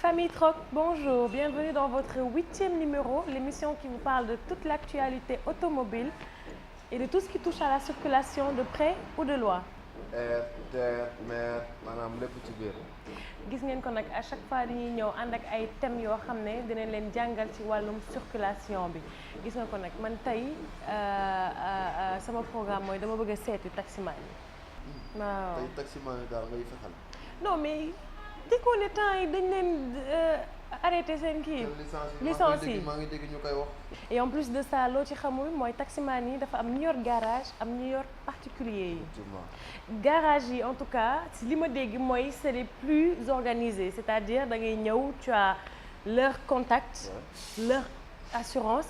Famille Troc, bonjour, bienvenue dans votre 8e numéro, l'émission qui vous parle de toute l'actualité automobile et de tout ce qui touche à la circulation de près ou de loin. air terre mer maanaam lépp ci biir. gis ngeen ko nag à chaque fois dañuy ñëw ànd ak ay thèmes yoo xam ne dinañ leen jàngal ci wàllum circulation bi gis nga ko nag man tey sama programme mooy dama bëgg a seeti taximan yi. waaw tey taximan yi daal ngay fexal. non mais déggoo ne temps yi dañ leen arrêté seen kii. licence yi maa ngi dégg ñu koy wax. et en plus de ça loo ci xamul mooy taximan yi dafa am ñu yor garage am ñu yor particulier yi. garage yi en tout cas si li ma dégg mooy c'est les plus organisés c'est-à-dire da ngay ñëw tu as leur contact leur assurance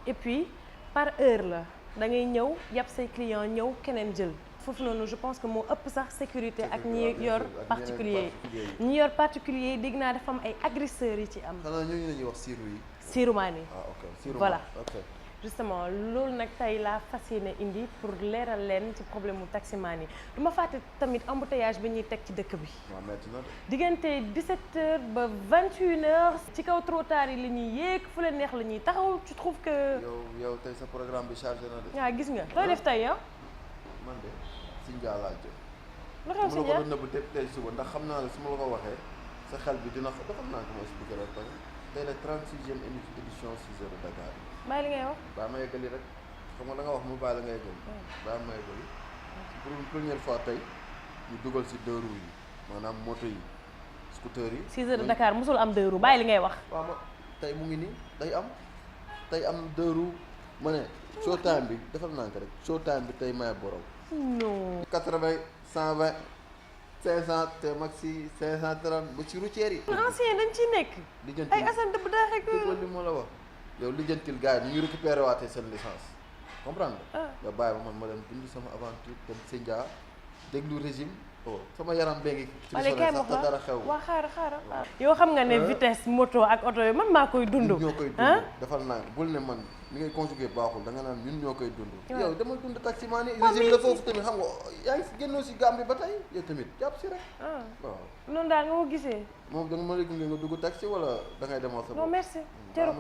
et puis par heure la da ngay ñëw yàpp say client ñëw keneen jël foofu noonu je pense que moo ëpp sax sécurité ak ñi yor particulier yi ñi yor particulier yi dégg naa dafa am ay agresseurs yi ci am. xanaa ñooñu la ñuy wax siiru yi. siirumaan yi. ah ok siirumaan voilà ok. justement loolu nag tey laa fas yéene indi pour leeral leen ci problème mu taximaan yi du ma fàtte tamit embouteillage bi ñuy teg ci dëkk bi. waaw métti na de. diggante 17h ba 21h ci kaw trottoir yi la ñuy yéeg fu leen neex la ñuy taxaw tu trouves que. yow tey sa programme bi chargé na de. waaw gis nga looy def tey yow. man de Sindia laa jëm. lu xew Sindia ma la ko doon nëbb tey suba ndax xam naa ne su ma la ko waxee sa xel bi dina xam naa ko ma expliqué rek parce que tey la 36e édition 6 heures de Dakar. bàyyi li ngay wax. baa ma yeggali rek xam nga la nga wax mu bàyyi la nga yeggali. baa ma yeggali pour une première fois tey ñu dugal si deux roues yi maanaam moto yi scooter yi. 6 heures de Dakar mosul am 2 roues bàyyi li ngay wax. waaw ma tey mu ngi nii tey am 2 roues ma ne show time bi defal naa ko rek show time bi tey may borom. non. 80 120 500 te maxi 530 ba ci routière yi. ancien dañ ciy nekk. lijjanti ay Assane dëbb daa rek. li ma la wax. yow lijjantil gars yi ñu récupéré waatee seen licence comprendre nga bàyyi ma man ma dem dund sama aventure dem Sindia déglu régime sama yaram bee ngi ci sax te dara xew waa xaaral yow xam nga ne vitesse moto ak oto yi man maa koy dund ñun ñoo koy dund defal naa bul ne man ni ngay conjugué baaxul da nga naan ñun ñoo koy dund yow dama dund taximan yi régime la foofu tamit xam nga yaa ngi génnoo si Gambie ba tey yow tamit jàpp si rek waaw noonu daal nga ko gisee moom da nga ma léegi nga dugg taxi wala da ngay demoo sa bopp. non merci jëru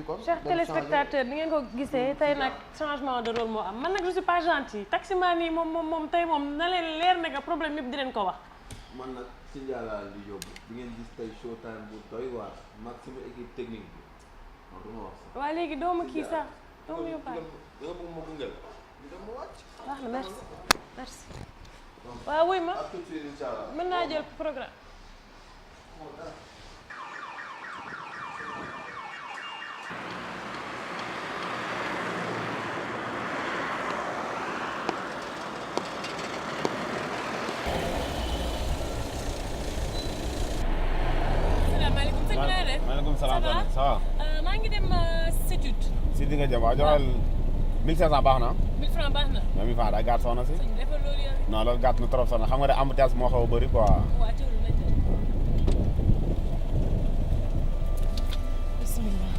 ko chers téléspectateurs ni ngeen ko gisee tey nag changement de rôle moo am man nag je suis pas gentil taximan yi moom tey moom na leen leer ne que problème yëpp di leen ko wax. man nag Sindia laa di yóbbu di ngeen gis tey show time bu doy waar maximum équipe technique bi man du ma wax sax. waaw léegi doo ma kii sax doo ma yóbbaale. da nga bëgg ma gunge la. ñu dem ma wàcc. wax na merci. waaw wuy ma à tout de suite incha allah. mën naa jël programme. maaleykum salaam ça va. maa ngi dem Sétude. si di nga jëm waaw joxal 1500 baax na. 1000 francs baax na. mais 1000 francs daa gàtt soxna si. defal loolu yow. non loolu gàtt na trop soxna xam nga de embouteillage moo xaw a bëri quoi. waa teewlu nañ la. bismillah.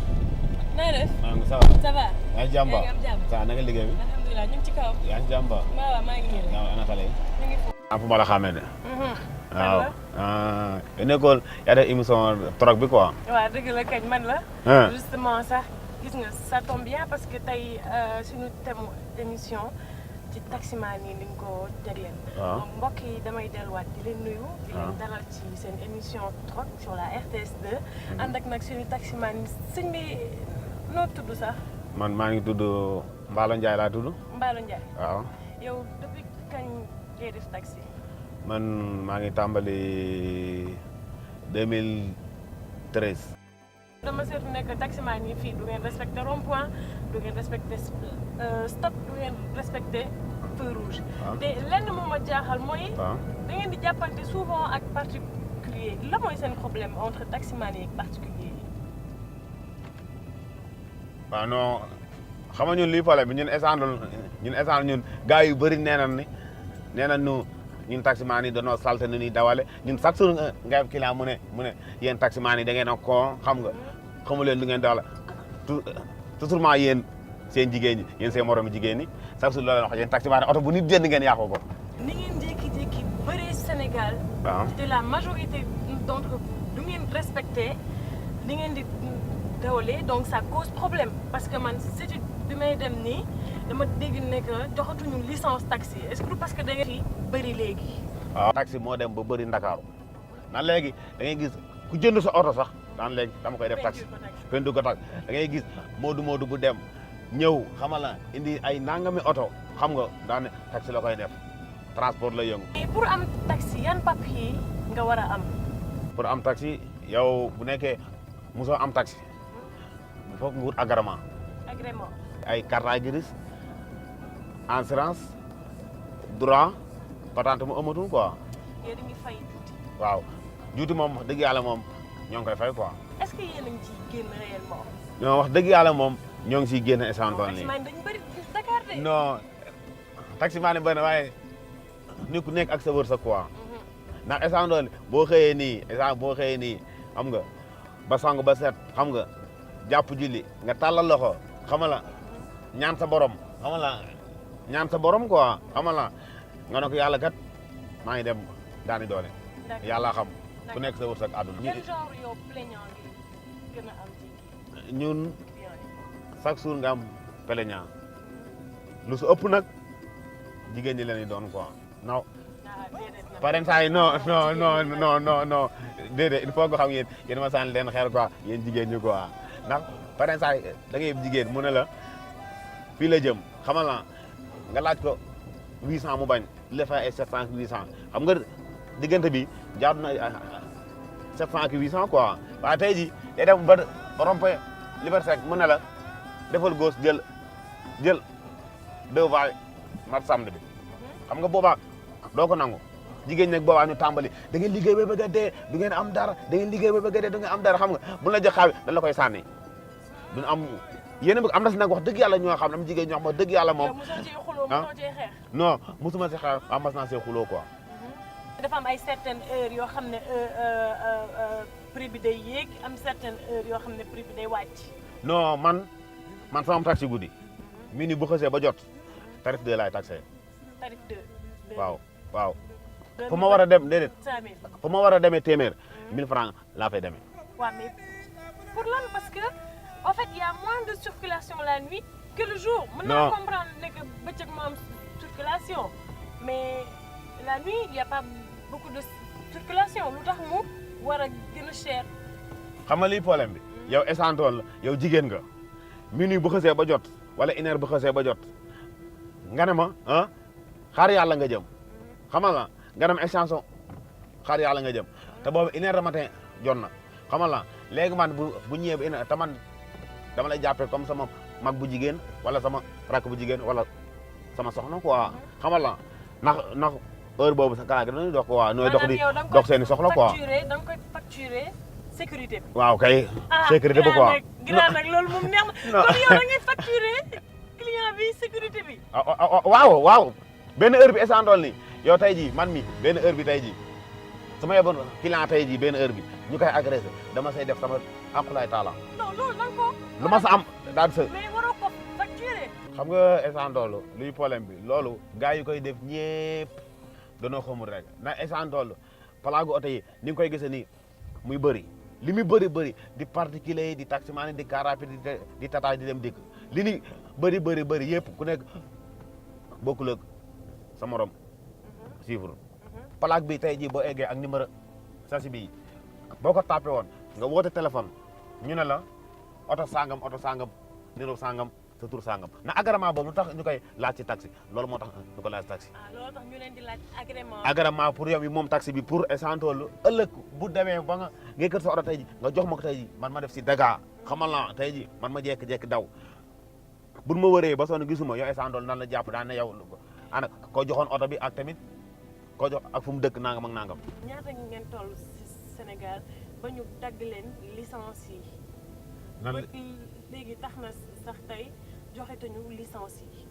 naa def. maaleykum ça va. ça va. yaa ngi jàmm ba. yaa ngi am jàmm. ça naka liggéey bi. alhamdulilah ñu ngi ci kaw. yaa ngi jàmm ba. waaw maa ngi nii rek. waaw ana xale yi. ñu ngi foofu. ah fu ma la xàmmee de. waaw nekkoon yaa def émission troc bi quoi. waaw dëgg la kañ man la. justement sax gis nga ça tombe bien parce que tey suñu thème émission ci taximan yi liñ ko jagleel. waaw donc mbokk yi damay delluwaat di leen nuyu. di leen dalal ci seen émission troc sur la RTS 2. ànd ak nag suñu taximan yi sëñ bi noo tudd sax. man maa ngi tudd Mballo Ndiaye laa tudd. Mballo Ndiaye. waaw. yow depuis kañ ngay def taxi. man maa ngi tàmbali 2013. dama seetlu nekk taximan yi fii du ngeen respecté rond point du ngeen respecté stop du ngeen respecté feu rouge. te lenn moo ma jaaxal mooy. da ngeen di jàppante souvent ak particulier la mooy seen problème entre taximan yi ak particulier yi. waaw non xam nga ñun lii problème bi ñun instant ñun gars yu bëri nee nañ ñu ñun taximan yi dañoo salte ni ñuy dawale ñun chaque jour nga am client mu ne yéen taximan yi da ngeen a kon xam nga xamu leen du ngeen dawale toujours yéen seen jigéen ñi yéen seen moromu jigéen ñi chaque jour loolu la wax yéen taximan yi oto bu nit jënd ngeen yàqu ko. ni ngeen jékki-jékki bëree Sénégal. waaw te la majorité d'entre vous du ngeen respecté li ngeen di dawalee donc ça cause problème parce que man étude bi may dem nii dama dégg ne que joxatuñu licence taxi est-ce que parce que da nga fi bëri léegi. waaw taxi moo dem ba bëri Ndakaaru nan léegi da ngay gis ku jënd sa oto sax daan léegi dama koy def taxi pendu ko tax da ngay gis moodu bu dem ñëw xamal la indi ay nangami oto xam nga daan taxi la koy def transport la yëngu. mais pour am taxi yan papier nga war a am. pour am taxi yow bu nekkee mosoo am taxi il faut que nga wut agrément. agrément. ay carte grise assurance droit patente mu amatul quoi. yéen a ngi fay juuti. waaw juuti moom wax dëgg yàlla moom ñoo ngi koy fay quoi. est-ce que yéen a ngi ciy génn réellement. non wax dëgg yàlla moom ñoo ngi siy génn essentiel nii. taximan dañu bëri Dakar de. non taximan yi bëri na waaye ni ku nekk ak sa wërsëg quoi. ndax essentiel boo xëyee nii xam nga ba sang ba set xam nga jàpp julli nga tàllal loxo xamala ñaan sa borom ñaan sa borom quoi xamala nga ne ko yàlla kat maa ngi dem daani doole. yàlla xam ku nekk sa wërsëg àdduna. quel genre yow plaignant gi gën a am ci ñun chaque jour nga am plaignant lu su ëpp nag jigéen ñi leen di doon quoi non. parents yi non déedéet il faut que xam yéen ma sànni leen xeer quoi yéen jigéen ñi quoi ndax parents yi da ngay jigéen mu ne la fii la jëm xamal la nga laaj ko 800 mu bañ li la fay ay 700 800 xam nga diggante bi jaadu na 700 ak 800 quoi waaye tey jii day dem ba rompe Liberté 5 mu ne la defal gauche jël 2 voies mat samedi bi xam nga boobaa doo ko nangu jigéen ñi nag boobaa ñu tàmbali da ngeen liggéey ba bëgg a dee du ngeen am dara da ngeen liggéey ba bëgg a dee du ngeen am dara xam nga bu la jox xaawi dañ la koy sànni duñu am yéen am na si nag wax dëgg yàlla ñoo xam ne am jigéen ñoo xam wax dëgg yàlla moom. mosoo cee xuloo mosoo cee xeex. non mosuma si xeex mas naa see xuloo quoi. dafa am ay certaines heures yoo xam ne prix bi day yéeg am certaines heures yoo xam ne prix bi day wàcc. non man sama taxi guddi mii ni bu xësee ba jot tarif 2 laay taxé. tarif 2. waaw. fu ma war a dem déedéet. 5000. fu ma war a demee téeméer 1000 francs laa fay demee. waaw mais pour lan parce que en fait il y a moins de circulation la nuit que le jour. mën naa comprendre ne que bëccëg moo am circulation mais la nuit il y a pas beaucoup de circulation lu tax mu war a gën a cher. xam nga lii problème bi yow essantoon la yow jigéen nga minuit bu xësee ba jot wala une heure bu xësee ba jot nga ne ma xaar yàlla nga jëm xamal la nga dem extension xaar yàlla nga jëm te boobu une heure de matin jot na xamal la léegi man bu ñëwee ba une heure te man dama lay jàppee comme sama mag bu jigéen wala sama rakk bu jigéen wala sama soxna quoi xamal la ndax heure boobu sa kalaat gi dañuy dox quoi nooy dox di dox seen i soxla quoi. da nga koy facturer sécurité bi. waaw kay. sécurité bi quoi grand nag loolu moom neex na. kon yow da ngay facturer client bi sécurité bi. waaw benn heure bi essandool ni yow tey jii man mi benn heure bi tey jii su ma yeboon client tey jii benn heure bi ñu koy agressé dama say def sama akulaay taala. non loolu da nga ko. lu ma sa am daal sa. mais waroo ko facturer. xam nga essandool luy problème bi loolu gars yi koy def ñépp danoo xamul rek ndax essandool palaagu oto yi ni nga koy gisee nii muy bëri li muy bëri di particulier di taximan di car rapide di tata di dem dikk li ni bëri yëpp ku nekk bokkul ak sa morom chiffre plaque bi tey jii boo eggee ak numéro sasi bi boo ko tapé woon nga woote téléphone ñu ne la oto sangam numéro sangam sa tur sangam na agrément boobu lu tax ñu koy laaj ci taxi loolu moo tax ñu ko laaj taxi. loolu tax ñu leen di laaj agrément. agrément pour yow mi moom taxi bi pour essantool ëllëg bu demee ba nga kër sa oto tey ji nga jox ma ko tey ji man ma def si dégâts xamal la tey ji man ma jékki-jékki daw buñ ma wëree ba sonn gisuma yow essantool nan la jàpp daan ne yow ana koo joxoon oto bi ak tamit koo jox ak fu mu dëkk nangam ak nangam. ñaata ngeen toll si Sénégal ba ñu dagg leen licence yi. nan léegi tax na sax tey joxetuñu licence yi.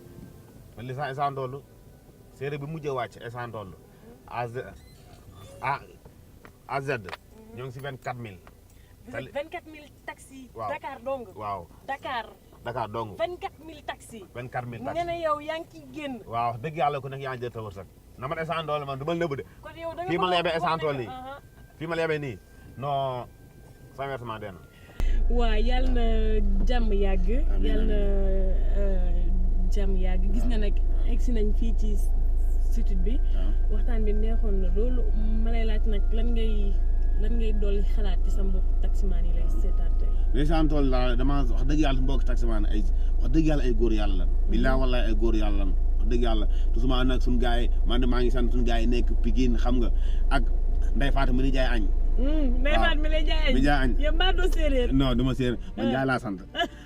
licence essantool séeréer bi mujjee wàcc essantool AZ ñoo ngi si 24000. 24000 taxi. waaw Dakar dong. waaw Dakar dong. 24000 taxi. 24000 taxi nga ne yow yaa ngi ciy génn. waaw dëgg yàlla ku nekk yaa ngi jël sa wërsëg na man essantool man du ma nëbb de. kon yow da nga fii ma la yebee essantool nii fii ma la yebee nii non sa versement den waaw yàlla na jàmm yàgg. yàlla na jàmm yàgg gis nga nag egsi nañ fii ci studio bi. waxtaan bi neexoon na loolu ma lay laaj nag lan ngay dolli xalaat ci sa mbokk taximaan yi lay seetaan tey. ndeysaan tool la dama wax dëgg yàlla mbokk taximaan ay wax dëgg yàlla ay góor yàlla lan. billaahi wallaahi ay góor yàlla lan wax dëgg yàlla tusuma nag suñu gars yi man de maa ngi sant suñu gars yi nekk Pikine xam nga ak Ndeye Fatou mi di jaay añ. Ndeye Fatou mi lay jaay añ. mi jaay añ yow mbaa doo séeréer. non dama séeréer man jaay laa sant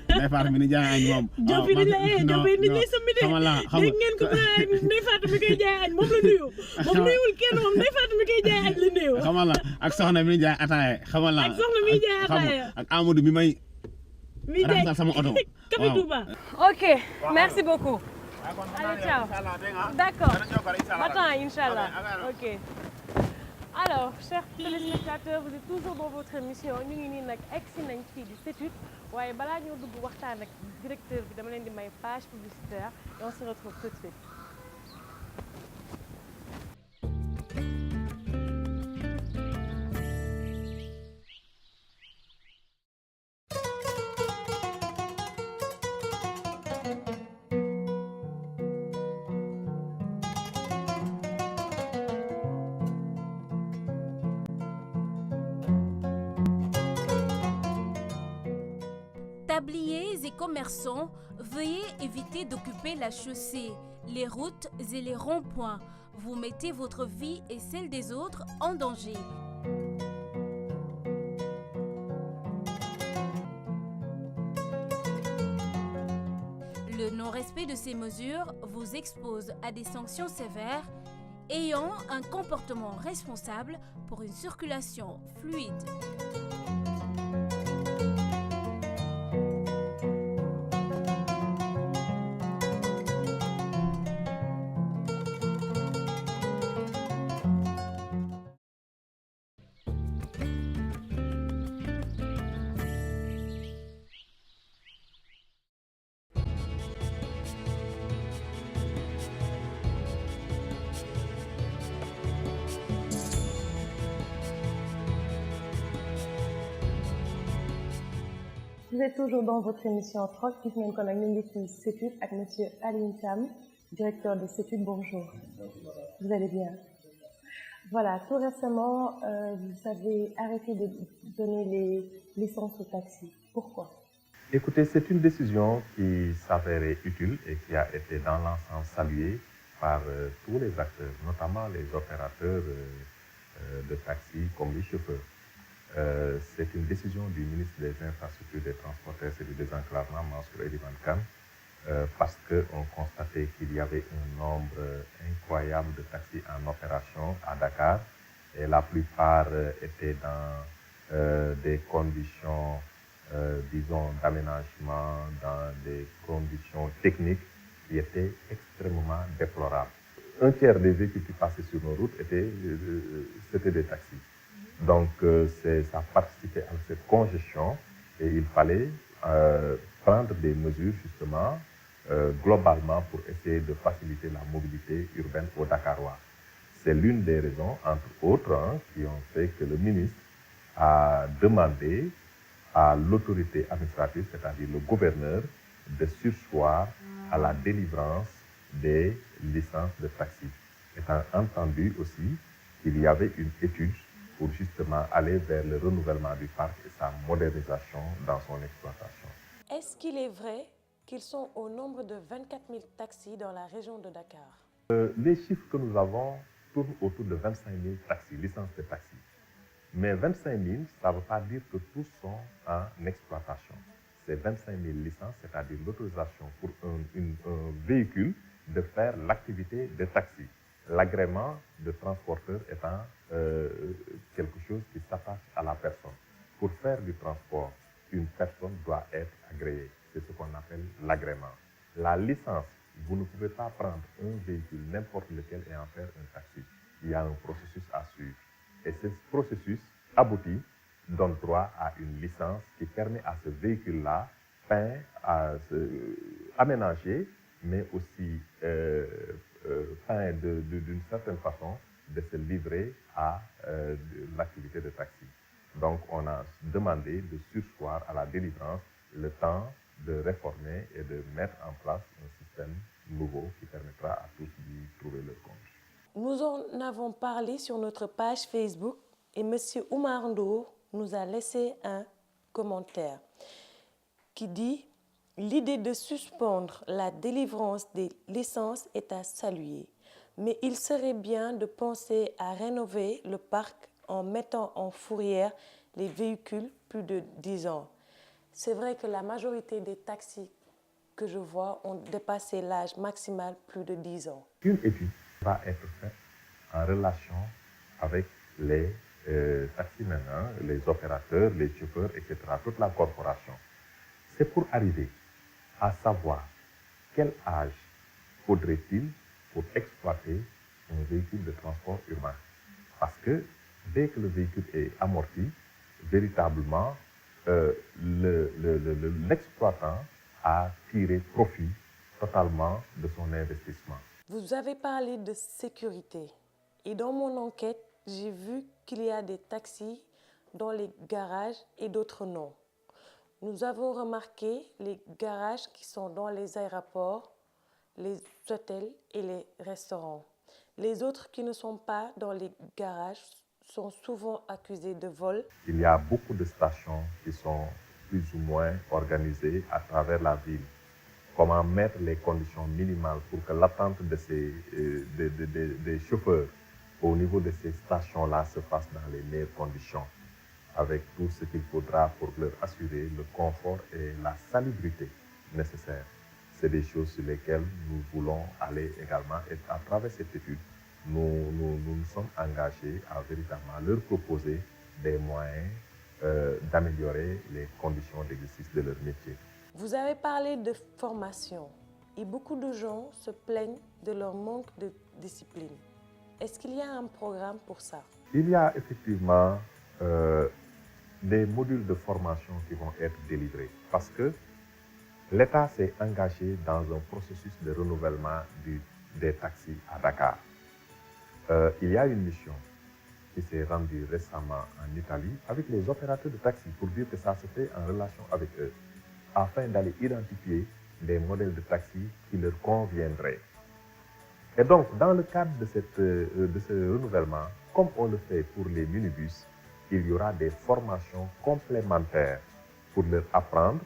Ndeye Fatou mi di jaay añ moom. Diop yi dañ lay sëmmi de. dégg ngeen ko Ndeye Fatou mi koy jaay añ moom la nuyu. moom nuyuwul kenn moom Ndeye Fatou mi koy jaay añ la nuyu. xamal la ak soxna mi di jaay ataaye xamal la ak soxna mi jaay ataaye ak Amadou bi may. raxasal sama oto. Café Touba. Ok, merci beaucoup. Allez, ciao. D'accord. Attends, Inch'Allah. Ok. Alors, chers téléspectateurs, vous êtes toujours dans votre émission ñu ngi nii nag egsi nañ fii di CETUD waaye balaa ñoo dugg waxtaan ak directeur bi dama leen di may page publicitaire et on se retrouve tout de suite. Tabliers et commerçants, veuillez éviter d'occuper la chaussée, les routes et les ronds-points. Vous mettez votre vie et celle des autres en danger. Le non-respect de ces mesures vous expose à des sanctions sévères. Ayant un comportement responsable pour une circulation fluide. Vous êtes toujours dans votre émission Troc, gis ngeen ko nag ñu ngi ci CETUD ak monsieur Alioune Thiam, directeur de CETUD. Bonjour. Vous allez bien? Voilà, tout récemment, vous avez arrêté de donner les licences aux taxis. Pourquoi? Écoutez, c'est une décision qui s'avérait utile et qui a été dans l'ensemble saluée par tous les acteurs, notamment les opérateurs de taxi comme les chauffeurs. C'est une décision du ministre des Infrastructures, des Transports et du Désenclavement, Mansour Elimane Kane, parce qu'on constatait qu'il y avait un nombre incroyable de taxis en opération à Dakar et la plupart étaient dans des conditions, disons, d'aménagement, dans des conditions techniques qui étaient extrêmement déplorables. Un tiers des véhicules qui passaient sur nos routes c'était des taxis. Donc, ça participait à cette congestion et il fallait prendre des mesures justement globalement pour essayer de faciliter la mobilité urbaine aux Dakarois. C'est l'une des raisons, entre autres, qui ont fait que le ministre a demandé à l'autorité administrative, c'est-à-dire le gouverneur, de surseoir à la délivrance des licences de taxi. Étant entendu aussi qu'il y avait une étude pour justement aller vers le renouvellement du parc et sa modernisation dans son exploitation. Est-ce qu'il est vrai qu'ils sont au nombre de 24 000 taxis dans la région de Dakar? Les chiffres que nous avons tournent autour de 25 000 taxis, licences de taxi. Mais 25 000, ça ne veut pas dire que tous sont en exploitation. C'est 25 000 licences, c'est-à-dire l'autorisation pour un véhicule de faire l'activité de taxi. L'agrément de transporteur étant quelque chose qui s'attache à la personne. Pour faire du transport, une personne doit être agréée. C'est ce qu'on appelle l'agrément. La licence, vous ne pouvez pas prendre un véhicule, n'importe lequel, et en faire un taxi. Il y a un processus à suivre. Et ce processus abouti donne droit à une licence qui permet à ce véhicule-là, aménagé, mais aussi d'une certaine façon, de se livrer à l'activité de taxi. Donc, on a demandé de surseoir à la délivrance le temps de réformer et de mettre en place un système nouveau qui permettra à tous d'y trouver leur compte. Nous en avons parlé sur notre page Facebook et M. Oumar Ndour nous a laissé un commentaire qui dit « L'idée de suspendre la délivrance des licences est à saluer, mais il serait bien de penser à rénover le parc en mettant en fourrière les véhicules plus de 10 ans. » C'est vrai que la majorité des taxis que je vois ont dépassé l'âge maximal plus de 10 ans. Une étude va être faite en relation avec les taximens, les opérateurs, les chauffeurs, etc., toute la corporation. C'est pour arriver à savoir quel âge faudrait-il pour exploiter un véhicule de transport urbain. Parce que dès que le véhicule est amorti, véritablement, l'exploitant a tiré profit totalement de son investissement. Vous avez parlé de sécurité et dans mon enquête, j'ai vu qu'il y a des taxis dans les garages et d'autres non. Nous avons remarqué les garages qui sont dans les aéroports, les hôtels et les restaurants. Les autres qui ne sont pas dans les garages sont souvent accusés de vol. Il y a beaucoup de stations qui sont plus ou moins organisées à travers la ville. Comment mettre les conditions minimales pour que l'attente de des chauffeurs au niveau de ces stations-là se fasse dans les meilleures conditions, avec tout ce qu'il faudra pour leur assurer le confort et la salubrité nécessaires. C'est des choses sur lesquelles nous voulons aller également, et à travers cette étude, nous sommes engagés à véritablement leur proposer des moyens d'améliorer les conditions d'exercice de leur métier. Vous avez parlé de formation et beaucoup de gens se plaignent de leur manque de discipline. Est-ce qu'il y a un programme pour ça? Il y a effectivement des modules de formation qui vont être délivrés parce que l'État s'est engagé dans un processus de renouvellement des taxis à Dakar. Il y a une mission qui s'est rendue récemment en Italie avec les opérateurs de taxis pour dire que ça se fait en relation avec eux, afin d'aller identifier des modèles de taxi qui leur conviendraient. Et donc, dans le cadre de ce renouvellement, comme on le fait pour les minibus, il y aura des formations complémentaires pour leur apprendre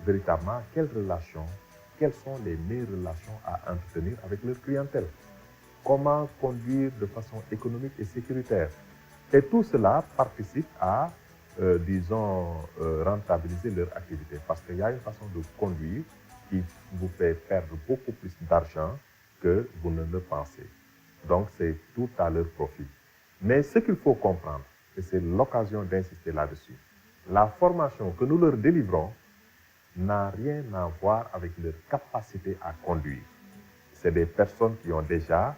véritablement quelles sont les meilleures relations à entretenir avec leur clientèle. Comment conduire de façon économique et sécuritaire. Et tout cela participe à, rentabiliser leur activité. Parce qu'il y a une façon de conduire qui vous fait perdre beaucoup plus d'argent que vous ne le pensez. Donc, c'est tout à leur profit. Mais ce qu'il faut comprendre, et c'est l'occasion d'insister là-dessus, la formation que nous leur délivrons n'a rien à voir avec leur capacité à conduire. C'est des personnes qui ont déjà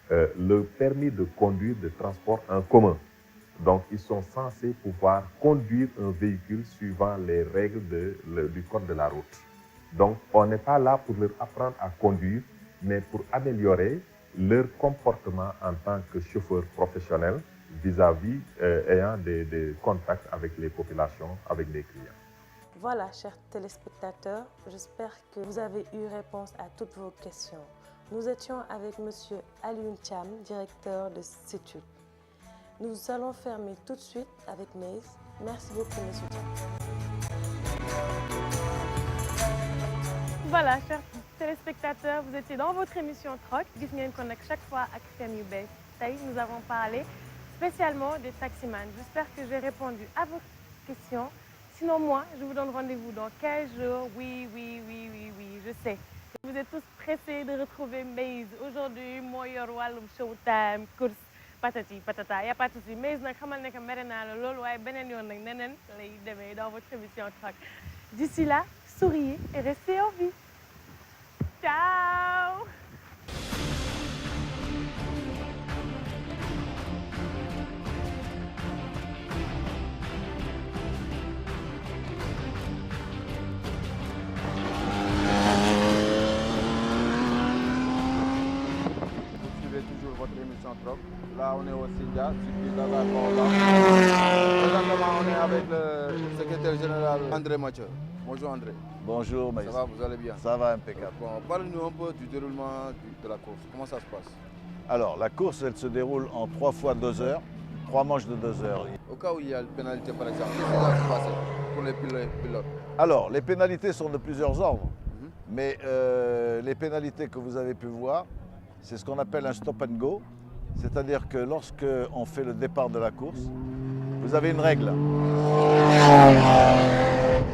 le permis de conduire de transport en commun. Donc, ils sont censés pouvoir conduire un véhicule suivant les règles du code de la route. Donc, on n'est pas là pour leur apprendre à conduire, mais pour améliorer leur comportement en tant que chauffeur professionnel vis-à-vis ayant des contacts avec les populations, avec les clients. Voilà, chers téléspectateurs, j'espère que vous avez eu réponse à toutes vos questions. Nous étions avec M. Alioune Thiam, directeur de CETUD. Nous allons fermer tout de suite avec Maze. Merci beaucoup, M. Thiam. Voilà, chers téléspectateurs, vous étiez dans votre émission Troc. Gis ngeen ko nag chaque fois ak thème yu bees. Tey, nous avons parlé spécialement des taximans. J'espère que j'ai répondu à vos questions. Sinon, moi, je vous donne rendez-vous dans 15 jours. Oui, je sais. Vous êtes tous pressés de retrouver Maze. Aujourd'hui, moi, yor wàllum showtime, course, patati, patata. Il n'y a pas de souci. Maze, nag xamal ne que mere naa la lool, waaye beneen yoon nag neneen lay demee dans votre émission Troc. D'ici là, souriez et restez en vie. Ciao! Là, on est au Sindia, sur Dakar. Présentement, on est avec avec le secrétaire général André Mathieu. Bonjour André. Bonjour Maïs. Ça va, vous allez bien? Ça va impeccable. Bon, parle-nous un peu du déroulement de la course. Comment ça se passe? Alors, la course, elle se déroule en 3 fois 2 heures, 3 manches de 2 heures. Au cas où il y a une pénalité par exemple, qu'est-ce qui va se passer pour les pilotes? Alors, les pénalités sont de plusieurs ordres, mais les pénalités que vous avez pu voir, c'est ce qu'on appelle un stop and go, c'est-à-dire que lorsque on fait le départ de la course, vous avez une règle.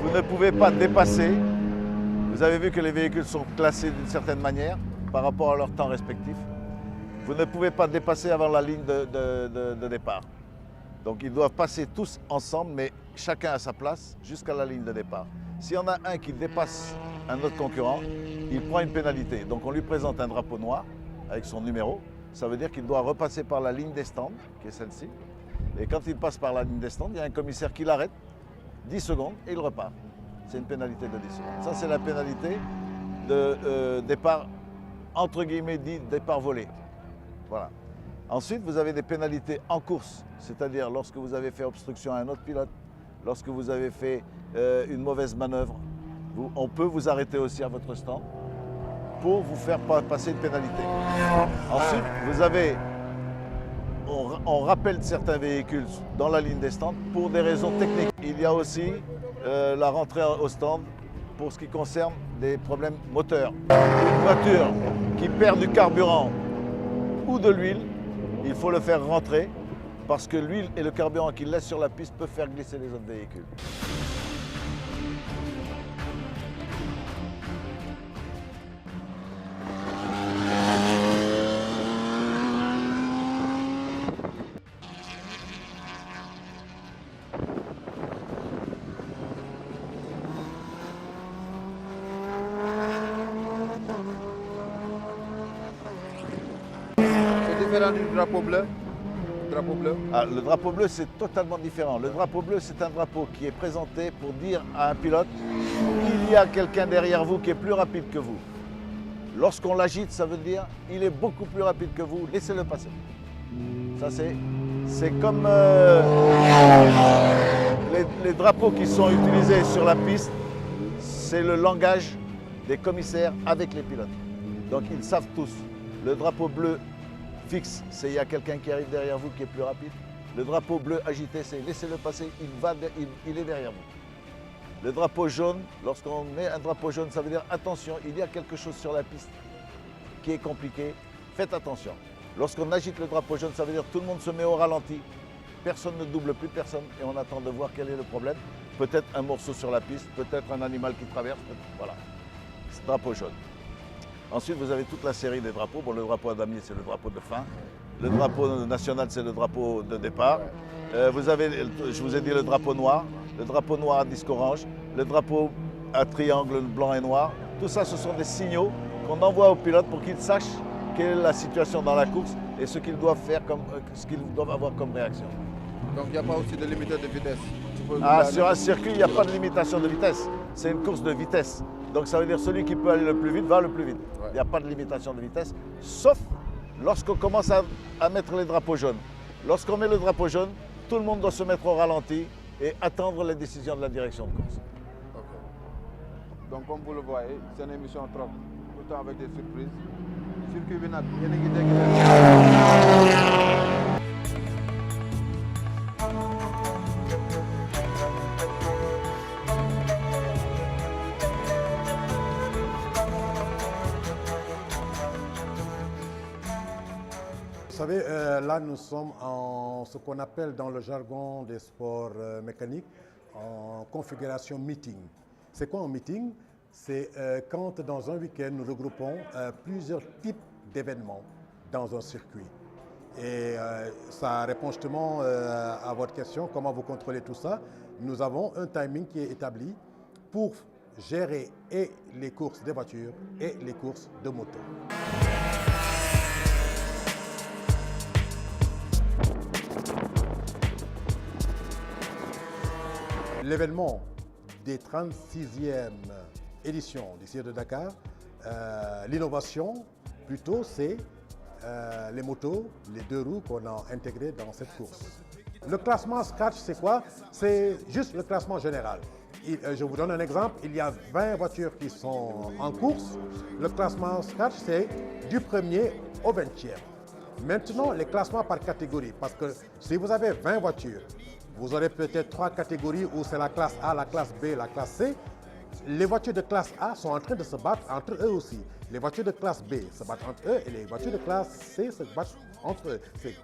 Vous ne pouvez pas dépasser. Vous avez vu que les véhicules sont classés d'une certaine manière par rapport à leur temps respectif. Vous ne pouvez pas dépasser avant la ligne de départ. Donc ils doivent passer tous ensemble, mais chacun à sa place jusqu'à la ligne de départ. S'il y en a un qui dépasse un autre concurrent, il prend une pénalité. Donc on lui présente un drapeau noir avec son numéro. Ça veut dire qu'il doit repasser par la ligne des stands, qui est celle-ci. Et quand il passe par la ligne des stands, il y a un commissaire qui l'arrête, 10 secondes, et il repart. C'est une pénalité de 10 secondes. Ça, c'est la pénalité de départ, entre guillemets, dit départ volé. Voilà. Ensuite, vous avez des pénalités en course, c'est-à-dire lorsque vous avez fait obstruction à un autre pilote, lorsque vous avez fait une mauvaise manœuvre, on peut vous arrêter aussi à votre stand pour vous faire passer une pénalité. Ensuite, vous avez, on rappelle certains véhicules dans la ligne des stands pour des raisons techniques. Il y a aussi la rentrée au stand pour ce qui concerne des problèmes moteurs. Une voiture qui perd du carburant ou de l'huile, il faut le faire rentrer parce que l'huile et le carburant qu'il laisse sur la piste peuvent faire glisser les autres véhicules. Différent du drapeau bleu. Ah, le drapeau bleu, c'est totalement différent. Le drapeau bleu, c'est un drapeau qui est présenté pour dire à un pilote il y a quelqu'un derrière vous qui est plus rapide que vous. Lorsqu'on l'agite, ça veut dire il est beaucoup plus rapide que vous, laissez-le passer. Ça, c'est comme les drapeaux qui sont utilisés sur la piste, c'est le langage des commissaires avec les pilotes. Donc ils savent tous. Le drapeau bleu fixe, c'est il y a quelqu'un qui arrive derrière vous qui est plus rapide. Le drapeau bleu agité, c'est laissez-le passer, il est derrière vous. Le drapeau jaune, lorsqu'on met un drapeau jaune, ça veut dire attention, il y a quelque chose sur la piste qui est compliqué, faites attention. Lorsqu'on agite le drapeau jaune, ça veut dire tout le monde se met au ralenti, personne ne double plus personne et on attend de voir quel est le problème. Peut-être un morceau sur la piste, peut-être un animal qui traverse, voilà. C'est drapeau jaune. Ensuite, vous avez toute la série des drapeaux. Bon, le drapeau à damier, c'est le drapeau de fin. Le drapeau national, c'est le drapeau de départ. Vous avez, je vous ai dit, le drapeau noir à disque orange, le drapeau à triangle blanc et noir. Tout ça, ce sont des signaux qu'on envoie aux pilotes pour qu'ils sachent quelle est la situation dans la course et ce qu'ils doivent faire, ce qu'ils doivent avoir comme réaction. Donc, il n'y a pas aussi de limiteur de vitesse? Sur un circuit, il n'y a pas de limitation de vitesse. C'est une course de vitesse. Donc ça veut dire celui qui peut aller le plus vite va le plus vite. Il n'y a pas de limitation de vitesse, sauf lorsqu'on commence à mettre les drapeaux jaunes. Lorsqu'on met le drapeau jaune, tout le monde doit se mettre au ralenti et attendre les décisions de la direction de course. Okay. Donc comme vous le voyez, c'est une émission trop, tout le temps avec des surprises. Circuit Vinac, Vous savez, là nous sommes en ce qu'on appelle dans le jargon des sports mécaniques en configuration meeting. C'est quoi un meeting? C'est quand dans un week-end nous regroupons plusieurs types d'événements dans un circuit. Et ça répond justement à votre question, comment vous contrôlez tout ça. Nous avons un timing qui est établi pour gérer et les courses de voitures et les courses de moto. L'événement des 36e éditions du Cirque de Dakar, l'innovation plutôt c'est les motos, les deux roues qu'on a intégrées dans cette course. Le classement Scratch, c'est quoi? C'est juste le classement général. Je vous donne un exemple, il y a 20 voitures qui sont en course. Le classement Scratch, c'est du 1er au 20e. Maintenant, les classements par catégorie, parce que si vous avez 20 voitures, vous aurez peut-être 3 catégories où c'est la classe A, la classe B, la classe C. Les voitures de classe A sont en train de se battre entre eux aussi. Les voitures de classe B se battent entre eux et les voitures de classe C se battent entre eux. C'est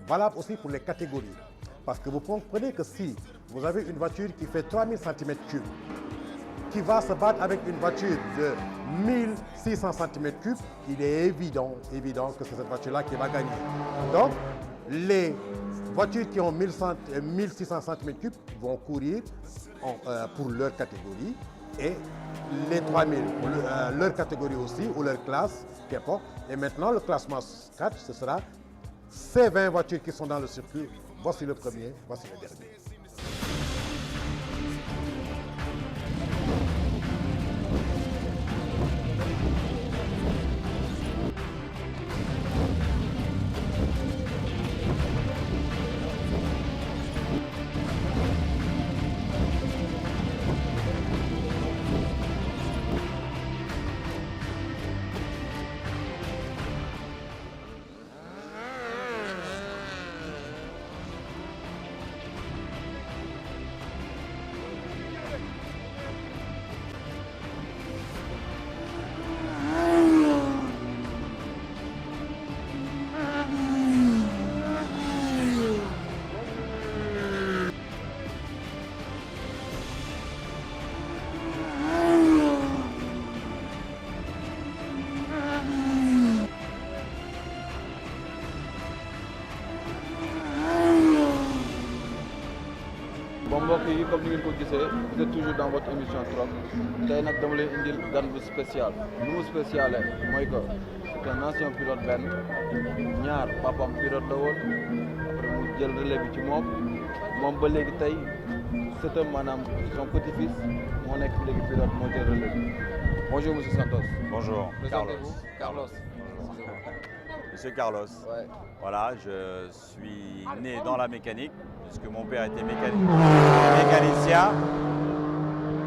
valable aussi pour les catégories. Parce que vous comprenez que si vous avez une voiture qui fait 3000 cm3, qui va se battre avec une voiture de 1600 cm3, il est évident que c'est cette voiture-là qui va gagner. Donc, les voitures qui ont 1600 cm3 vont courir pour leur catégorie et les 3000 pour leur catégorie aussi ou leur classe, qu'importe. Et maintenant, le classement Scratch, ce sera ces 20 voitures qui sont dans le circuit. Voici le premier, voici le dernier. Comme ni ngeen ko gisee vous êtes toujours dans votre émission Troc tey nag dama leen indil gan bu spécial lu mu spécial mooy que c'est un ancien pilote benn ñaar papam pilote la woon après mu jël relais bi ci moom ba léegi tey sëtam maanaam son petit-fils moo nekk léegi pilote moo jël relais bi. Bonjour Monsieur Santos. Bonjour. Carlos. Monsieur Carlos. Ouais. Voilà, je suis né dans la mécanique, puisque mon père était mécanicien.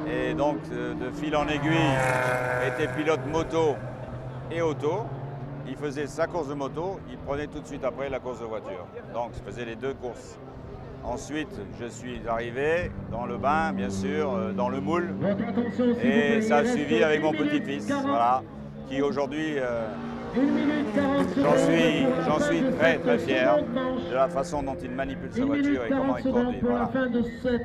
Et donc, de fil en aiguille, était pilote moto et auto. Il faisait sa course de moto, il prenait tout de suite après la course de voiture. Donc, je faisais les deux courses. Ensuite, je suis arrivé dans le bain, bien sûr, dans le moule. Et ça a suivi avec mon petit-fils, voilà, qui aujourd'hui... J'en suis très très fier de la façon dont il manipule sa voiture et comment il conduit. Voilà.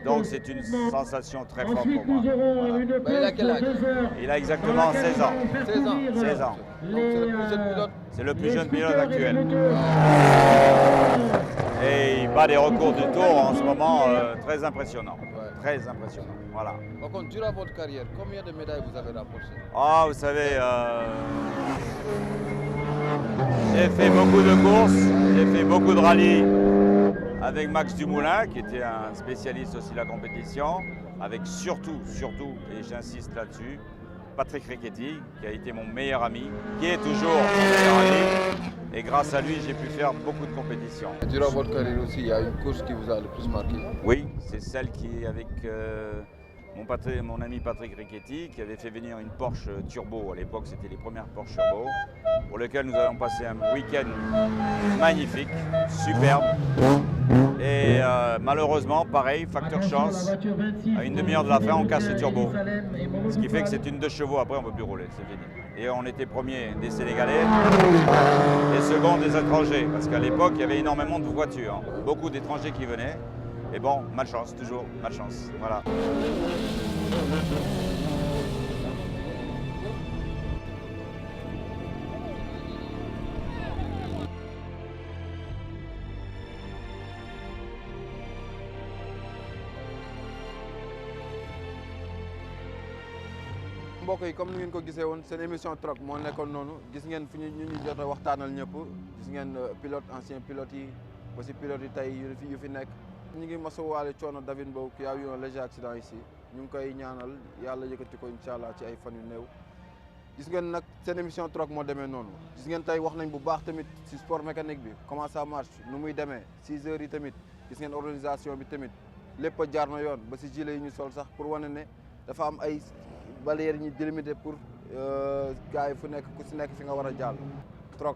Donc c'est une sensation très forte pour moi. Voilà. Il a quel âge? Il a exactement 16 ans. 16 ans. Donc c'est le plus jeune pilote? C'est le plus jeune pilote actuel. Et il bat des records du tour en ce moment très impressionnants. Très impressionnant. Voilà. Par contre, durant votre carrière, combien de médailles vous avez rapportées? Ah, vous savez, j'ai fait beaucoup de courses, j'ai fait beaucoup de rallyes avec Max Dumoulin, qui était un spécialiste aussi de la compétition, avec surtout, et j'insiste là-dessus, Patrick Riquetti, qui a été mon meilleur ami, qui est toujours mon meilleur ami. Et grâce à lui, j'ai pu faire beaucoup de compétitions. Durant votre carrière aussi, il y a une course qui vous a le plus marqué? Oui, c'est celle qui est avec mon ami Patrick Riquetti, qui avait fait venir une Porsche Turbo. À l'époque, c'était les premières Porsche Turbo, pour lesquelles nous avons passé un week-end magnifique, superbe. Et malheureusement, pareil, facteur chance, à une demi-heure de la fin, on casse le turbo. Ce qui fait que c'est une 2 chevaux, après on ne peut plus rouler, c'est fini. Et on était premier des Sénégalais et second des étrangers, parce qu'à l'époque, il y avait énormément de voitures, beaucoup d'étrangers qui venaient. Et bon, malchance, toujours malchance, voilà. mbokk yi comme ni ngeen ko gisee woon seen émission Troc moo nekkoon noonu gis ngeen fi ñu jot a waxtaanal ñëpp gis ngeen pilote ancien pilote yi ba si pilote yi tey yu fi nekk ñu ngi masawaale coono David Mbow qui a eu un léger accident ici ñu ngi koy ñaanal yàlla yëkkati ko incha allah ci ay fan yu néew gis ngeen nag seen émission troc moo demee noonu gis ngeen tey wax nañ bu baax tamit si sport mécanique bi comment ça marche nu muy demee 6 heures yi tamit gis ngeen organisation bi tamit lépp a jaar na yoon ba si gilet yi ñu sol sax pour wane ne dafa am ay barrières yi ñu délimité pour gars yi fu nekk ku si nekk fi nga war a jàll troc